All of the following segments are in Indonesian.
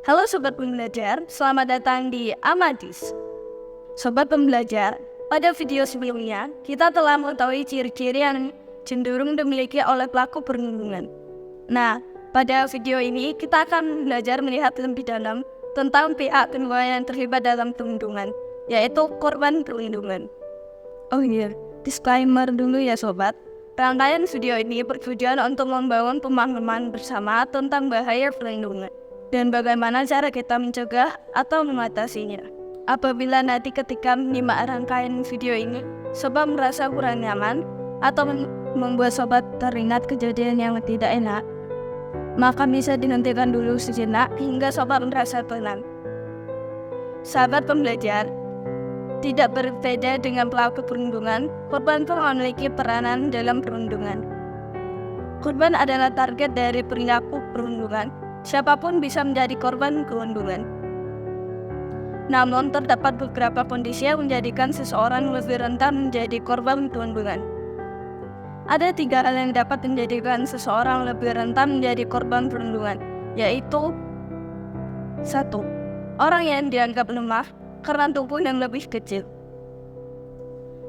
Halo Sobat Pembelajar, selamat datang di Amadis. Sobat Pembelajar, pada video sebelumnya kita telah mengetahui ciri-ciri yang cenderung dimiliki oleh pelaku perundungan. Nah, pada video ini kita akan belajar melihat lebih dalam tentang pihak kedua yang terlibat dalam perundungan, yaitu korban perundungan. Oh iya, disclaimer dulu ya Sobat. Rangkaian video ini bertujuan untuk membangun pemahaman bersama tentang bahaya perundungan dan bagaimana cara kita mencegah atau mengatasinya. Apabila nanti ketika menyimak rangkaian video ini, Sobat merasa kurang nyaman atau membuat Sobat teringat kejadian yang tidak enak, maka bisa dihentikan dulu sejenak hingga Sobat merasa tenang. Sahabat pembelajar, tidak berbeda dengan pelaku perundungan, korban pun memiliki peranan dalam perundungan. Korban adalah target dari perilaku perundungan. Siapapun bisa menjadi korban perundungan. Namun, terdapat beberapa kondisi yang menjadikan seseorang lebih rentan menjadi korban perundungan. Ada 3 hal yang dapat menjadikan seseorang lebih rentan menjadi korban perundungan, yaitu 1. Orang yang dianggap lemah karena tubuh yang lebih kecil.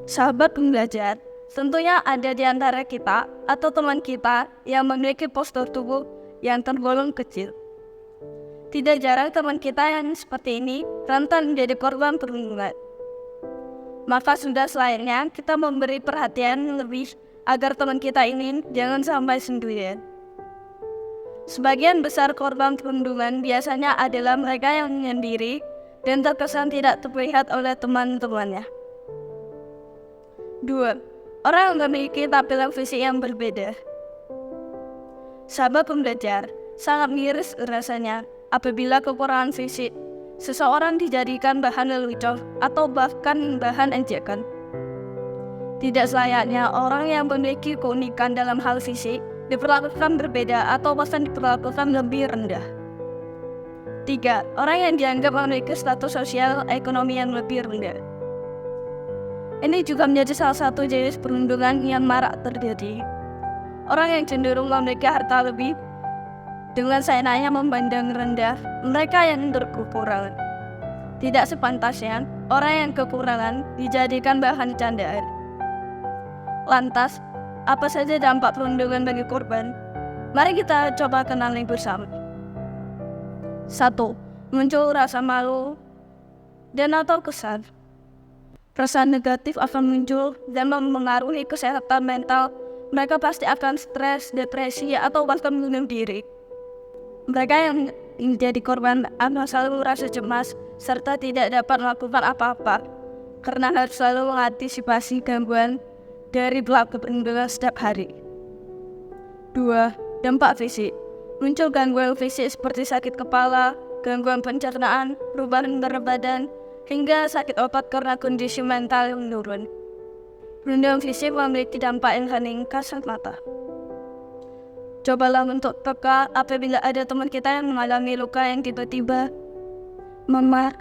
Sahabat pembelajar, tentunya ada di antara kita atau teman kita yang memiliki postur tubuh yang tergolong kecil. Tidak jarang teman kita yang seperti ini rentan menjadi korban perundungan. Maka sudah selayaknya kita memberi perhatian lebih agar teman kita ini jangan sampai sendirian. Sebagian besar korban perundungan biasanya adalah mereka yang menyendiri dan terkesan tidak terlihat oleh teman-temannya. 2. Orang yang memiliki tampilan fisik yang berbeda. Sahabat pembelajar, sangat miris rasanya apabila kekurangan fisik seseorang dijadikan bahan lelucon atau bahkan bahan ejekan. Tidak selayaknya orang yang memiliki keunikan dalam hal fisik diperlakukan berbeda atau bahkan diperlakukan lebih rendah. 3. Orang yang dianggap memiliki status sosial ekonomi yang lebih rendah. Ini juga menjadi salah satu jenis perundungan yang marak terjadi. Orang yang cenderung memiliki harta lebih dengan seenaknya memandang rendah mereka yang berkekurangan. Tidak sepantasnya orang yang kekurangan dijadikan bahan candaan. Lantas, apa saja dampak perundungan bagi korban? Mari kita coba kenali bersama. 1. Muncul rasa malu dan atau kesal. Rasa negatif akan muncul dan mempengaruhi kesehatan mental. Mereka pasti akan stres, depresi, atau bahkan bunuh diri. Mereka yang menjadi korban akan selalu merasa cemas serta tidak dapat melakukan apa-apa karena harus selalu mengantisipasi gangguan dari pelaku perundungan setiap hari. 2. Dampak fisik. Muncul gangguan fisik seperti sakit kepala, gangguan pencernaan, perubahan berat badan, hingga sakit otot karena kondisi mental yang menurun. Perundungan fisik memiliki dampak yang hening kasat mata. Cobalah untuk peka apabila ada teman kita yang mengalami luka yang tiba-tiba memar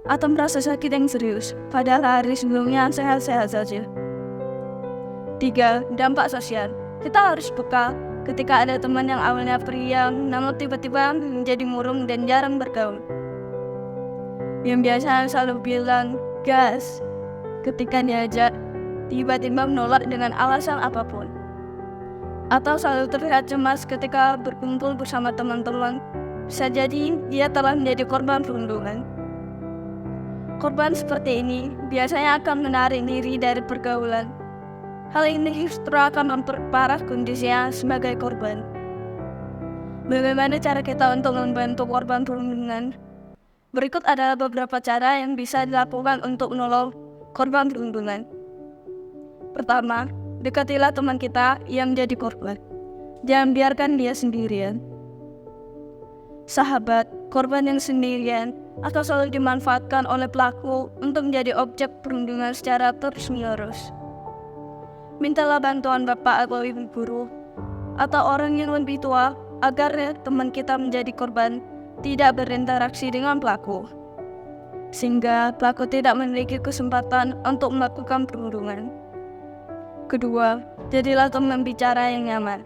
atau merasa sakit yang serius, padahal hari sebelumnya sehat-sehat saja. 3. Dampak sosial. Kita harus peka ketika ada teman yang awalnya periang namun tiba-tiba menjadi murung dan jarang bergaul. Yang biasanya selalu bilang gas ketika diajak, tiba-tiba menolak dengan alasan apapun. Atau selalu terlihat cemas ketika berkumpul bersama teman-teman. Bisa jadi dia telah menjadi korban perundungan. Korban seperti ini biasanya akan menarik diri dari pergaulan. Hal ini justru akan memperparah kondisinya sebagai korban. Bagaimana cara kita untuk membantu korban perundungan? Berikut adalah beberapa cara yang bisa dilakukan untuk menolong korban perundungan. Pertama, dekatilah teman kita yang menjadi korban. Jangan biarkan dia sendirian. Sahabat, korban yang sendirian akan selalu dimanfaatkan oleh pelaku untuk menjadi objek perundungan secara terus-menerus. Mintalah bantuan bapak atau ibu guru atau orang yang lebih tua agar teman kita menjadi korban tidak berinteraksi dengan pelaku, sehingga pelaku tidak memiliki kesempatan untuk melakukan perundungan. Kedua, jadilah teman bicara yang nyaman.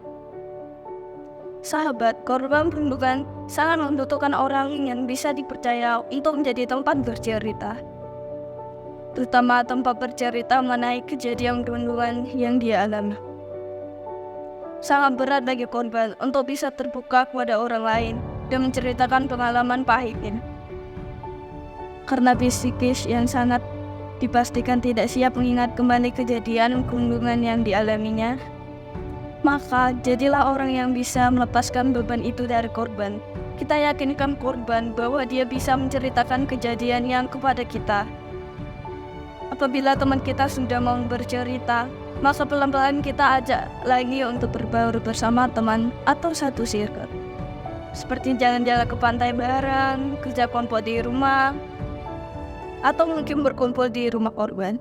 Sahabat, korban perundungan sangat membutuhkan orang yang bisa dipercaya untuk menjadi tempat bercerita. Terutama tempat bercerita mengenai kejadian perundungan yang dia alami. Sangat berat bagi korban untuk bisa terbuka kepada orang lain dan menceritakan pengalaman pahitnya. Karena psikis yang sangat dipastikan tidak siap mengingat kembali kejadian perundungan yang dialaminya, maka jadilah orang yang bisa melepaskan beban itu dari korban. Kita yakinkan korban bahwa dia bisa menceritakan kejadian yang kepada kita. Apabila teman kita sudah mau bercerita, maka pelan-pelan kita ajak lagi untuk berbaur bersama teman atau satu circle. Seperti jalan-jalan ke pantai bareng, kerja kelompok di rumah, atau mungkin berkumpul di rumah korban.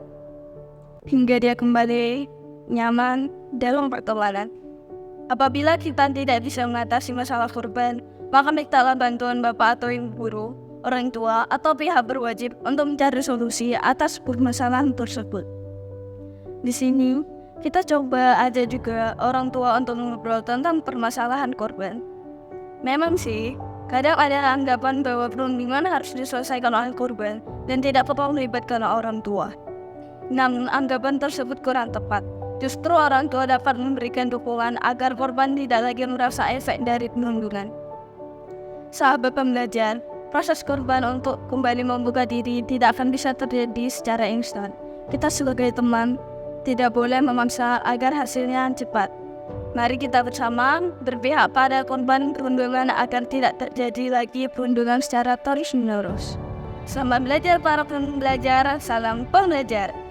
Hingga dia kembali nyaman dalam pertemanan. Apabila kita tidak bisa mengatasi masalah korban, maka mintalah bantuan bapak atau ibu guru, orang tua, atau pihak berwajib untuk mencari solusi atas permasalahan tersebut. Di sini, kita coba aja juga orang tua untuk ngobrol tentang permasalahan korban. Memang sih, kadang ada anggapan bahwa perundungan harus diselesaikan oleh korban dan tidak perlu melibatkan orang tua. Namun, anggapan tersebut kurang tepat. Justru orang tua dapat memberikan dukungan agar korban tidak lagi merasa efek dari perundungan. Sahabat pembelajar, proses korban untuk kembali membuka diri tidak akan bisa terjadi secara instan. Kita sebagai teman tidak boleh memaksa agar hasilnya cepat. Mari kita bersama berpihak pada korban perundungan agar tidak terjadi lagi perundungan secara terus-menerus. Selamat belajar para pembelajar, salam pembelajar.